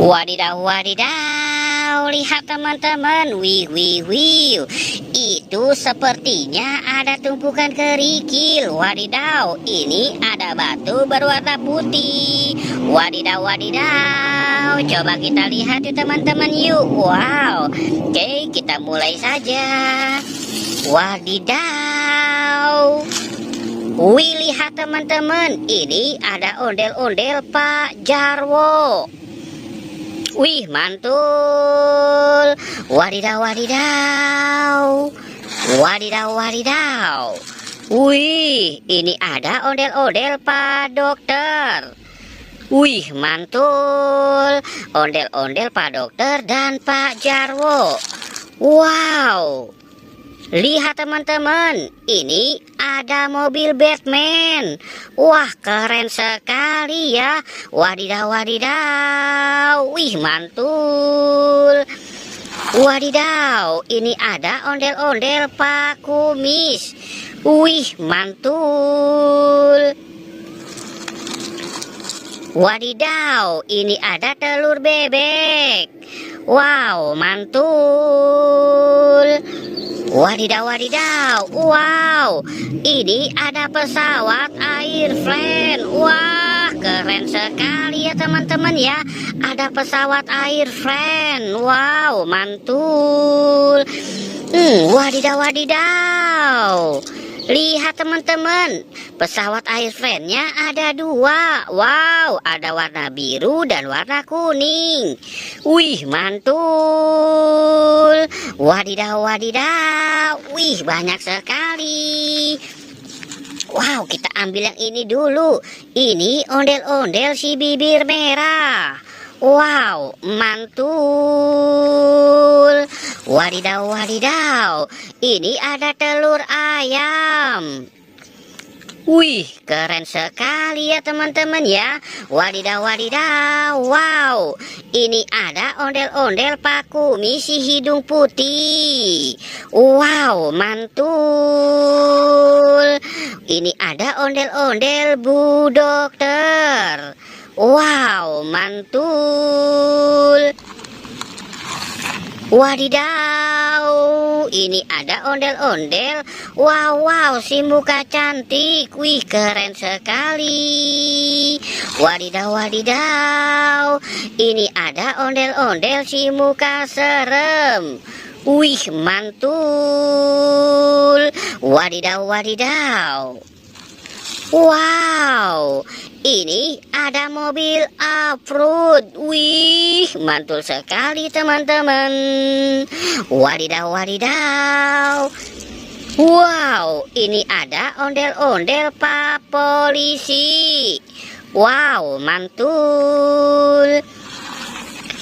Wadidaw, wadidaw, lihat teman-teman, wih, wih, wih, itu sepertinya ada tumpukan kerikil. Wadidaw, ini ada batu berwarna putih. Wadidaw, wadidaw, coba kita lihat yuk teman-teman yuk. Wow, oke, kita mulai saja. Wadidaw. Wih, lihat teman-teman, ini ada ondel-ondel Pak Jarwo. Wih, mantul. Wadidaw, wadidaw. Wadidaw, wadidaw. Wih, ini ada ondel-ondel Pak Dokter. Wih, mantul. Ondel-ondel Pak Dokter dan Pak Jarwo. Wow. Lihat teman-teman, ini ada mobil Batman. Wah, keren sekali ya. Wadidaw, wadidaw. Wih, mantul. Wadidaw, ini ada ondel-ondel Pak Kumis. Wih, mantul. Wadidaw, ini ada telur bebek. Wow, mantul. Wadidaw, wadidaw, wow, ini ada pesawat airplane. Wah, keren sekali ya teman-teman ya. Ada pesawat airplane. Wow, mantul. Wadidaw, wadidaw. Lihat teman-teman, pesawat airplane-nya ada dua. Wow, ada warna biru dan warna kuning. Wih, mantul. Wadidaw, wadidaw. Wih, banyak sekali. Wow, kita ambil yang ini dulu. Ini ondel-ondel si bibir merah. Wow, mantul. Wadidaw, wadidaw. Ini ada telur ayam. Wih, keren sekali ya teman-teman ya. Wadidaw, wadidaw. Wow, ini ada ondel-ondel Pak Kumis si hidung putih. Wow, mantul. Ini ada ondel-ondel Bu Dokter. Wow, mantul. Wadidaw, ini ada ondel-ondel. Wow, wow, si muka cantik. Wih, keren sekali. Wadidaw, wadidaw. Ini ada ondel-ondel si muka serem. Wih, mantul. Wadidaw, wadidaw. Wow, ini ada mobil off-road. Wih, mantul sekali teman-teman. Wadidaw, wadidaw. Wow, ini ada ondel-ondel Pak Polisi. Wow, mantul.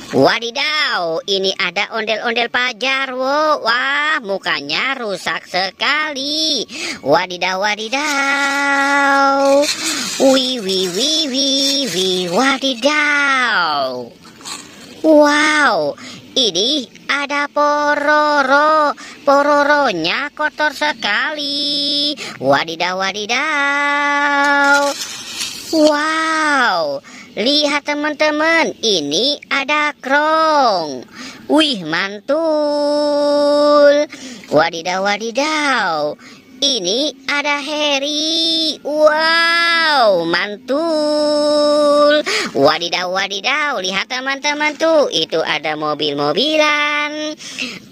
Wadidaw, ini ada ondel-ondel Pak Jarwo. Wah, mukanya rusak sekali. Wadidaw, wadidaw. Wih, wih, wih, wih, wih, wadidaw. Wow, ini ada Pororo. Pororonya kotor sekali. Wadidaw, wadidaw. Wow, lihat teman-teman, ini ada Krong. Wih, mantul. Wadidaw, wadidaw. Ini ada Harry. Wow, mantul. Wadidaw, wadidaw. Lihat teman-teman tuh, itu ada mobil-mobilan.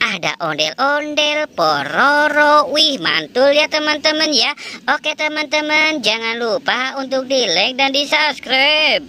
Ada ondel-ondel, Pororo. Wih, mantul ya teman-teman ya. Oke teman-teman, jangan lupa untuk di like dan di subscribe.